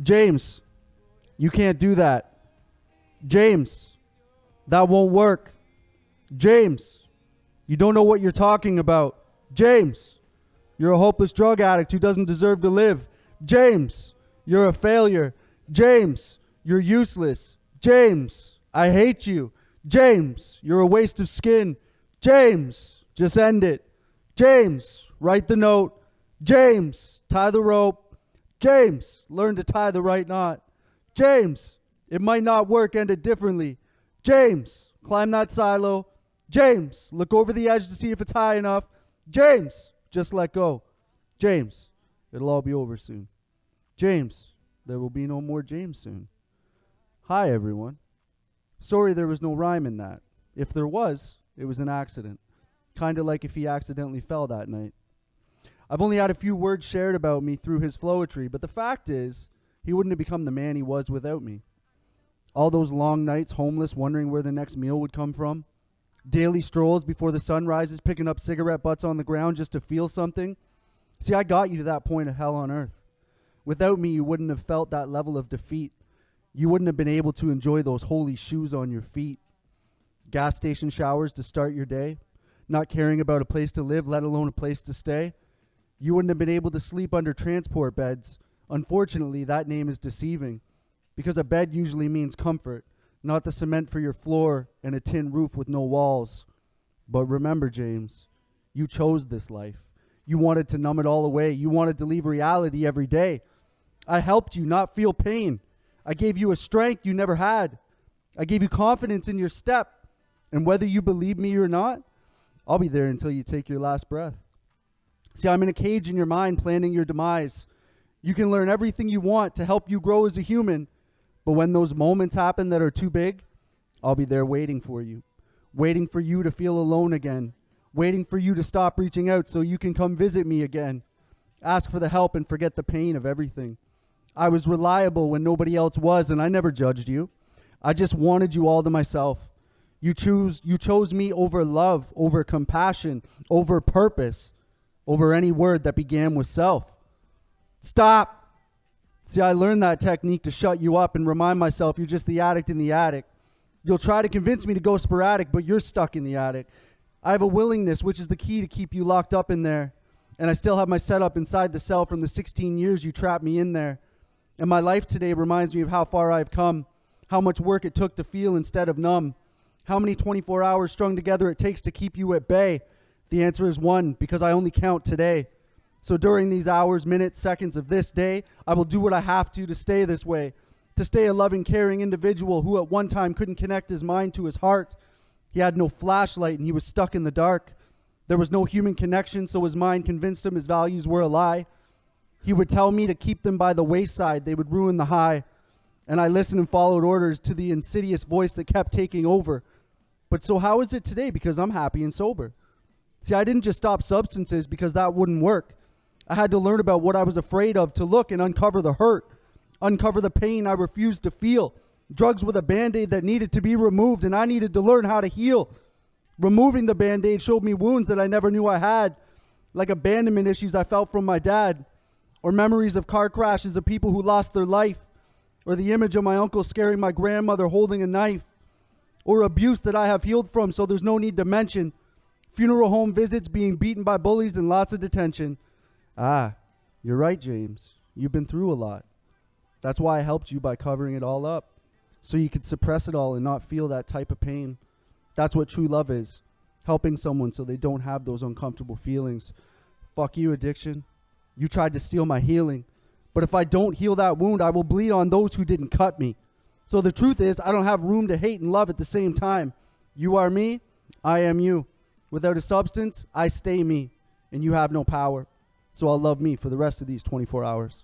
James, you can't do that. James, that won't work. James, you don't know what you're talking about. James, you're a hopeless drug addict who doesn't deserve to live. James, you're a failure. James, you're useless. James, I hate you. James, you're a waste of skin. James, just end it. James, write the note. James, tie the rope. James, learn to tie the right knot. James, it might not work, end it differently. James, climb that silo. James, look over the edge to see if it's high enough. James, just let go. James, it'll all be over soon. James, there will be no more James soon. Hi, everyone. Sorry there was no rhyme in that. If there was, it was an accident. Kind of like if he accidentally fell that night. I've only had a few words shared about me through his flowetry, but the fact is, he wouldn't have become the man he was without me. All those long nights, homeless, wondering where the next meal would come from. Daily strolls before the sun rises, picking up cigarette butts on the ground just to feel something. See, I got you to that point of hell on earth. Without me, you wouldn't have felt that level of defeat. You wouldn't have been able to enjoy those holy shoes on your feet. Gas station showers to start your day. Not caring about a place to live, let alone a place to stay. You wouldn't have been able to sleep under transport beds. Unfortunately, that name is deceiving, because a bed usually means comfort, not the cement for your floor and a tin roof with no walls. But remember, James, you chose this life. You wanted to numb it all away. You wanted to leave reality every day. I helped you not feel pain. I gave you a strength you never had. I gave you confidence in your step. And whether you believe me or not, I'll be there until you take your last breath. See, I'm in a cage in your mind planning your demise. You can learn everything you want to help you grow as a human, but when those moments happen that are too big, I'll be there waiting for you to feel alone again, waiting for you to stop reaching out so you can come visit me again. Ask for the help and forget the pain of everything. I was reliable when nobody else was, and I never judged you. I just wanted you all to myself. You chose me over love, over compassion, over purpose, over any word that began with self. Stop. See, I learned that technique to shut you up and remind myself you're just the addict in the attic. You'll try to convince me to go sporadic, but you're stuck in the attic. I have a willingness, which is the key to keep you locked up in there. And I still have my setup inside the cell from the 16 years you trapped me in there. And my life today reminds me of how far I've come, how much work it took to feel instead of numb, how many 24 hours strung together it takes to keep you at bay. The answer is one, because I only count today. So during these hours, minutes, seconds of this day, I will do what I have to stay this way, to stay a loving, caring individual who at one time couldn't connect his mind to his heart. He had no flashlight and he was stuck in the dark. There was no human connection, so his mind convinced him his values were a lie. He would tell me to keep them by the wayside, they would ruin the high. And I listened and followed orders to the insidious voice that kept taking over. But so how is it today? Because I'm happy and sober. See, I didn't just stop substances because that wouldn't work. I had to learn about what I was afraid of to look and uncover the hurt, uncover the pain I refused to feel. Drugs with a Band-Aid that needed to be removed, and I needed to learn how to heal. Removing the Band-Aid showed me wounds that I never knew I had, like abandonment issues I felt from my dad, or memories of car crashes of people who lost their life, or the image of my uncle scaring my grandmother holding a knife, or abuse that I have healed from, so there's no need to mention. Funeral home visits, being beaten by bullies, and lots of detention. Ah, you're right, James. You've been through a lot. That's why I helped you by covering it all up, so you could suppress it all and not feel that type of pain. That's what true love is, helping someone so they don't have those uncomfortable feelings. Fuck you, addiction. You tried to steal my healing. But if I don't heal that wound, I will bleed on those who didn't cut me. So the truth is, I don't have room to hate and love at the same time. You are me, I am you. Without a substance, I stay me, and you have no power. So I'll love me for the rest of these 24 hours.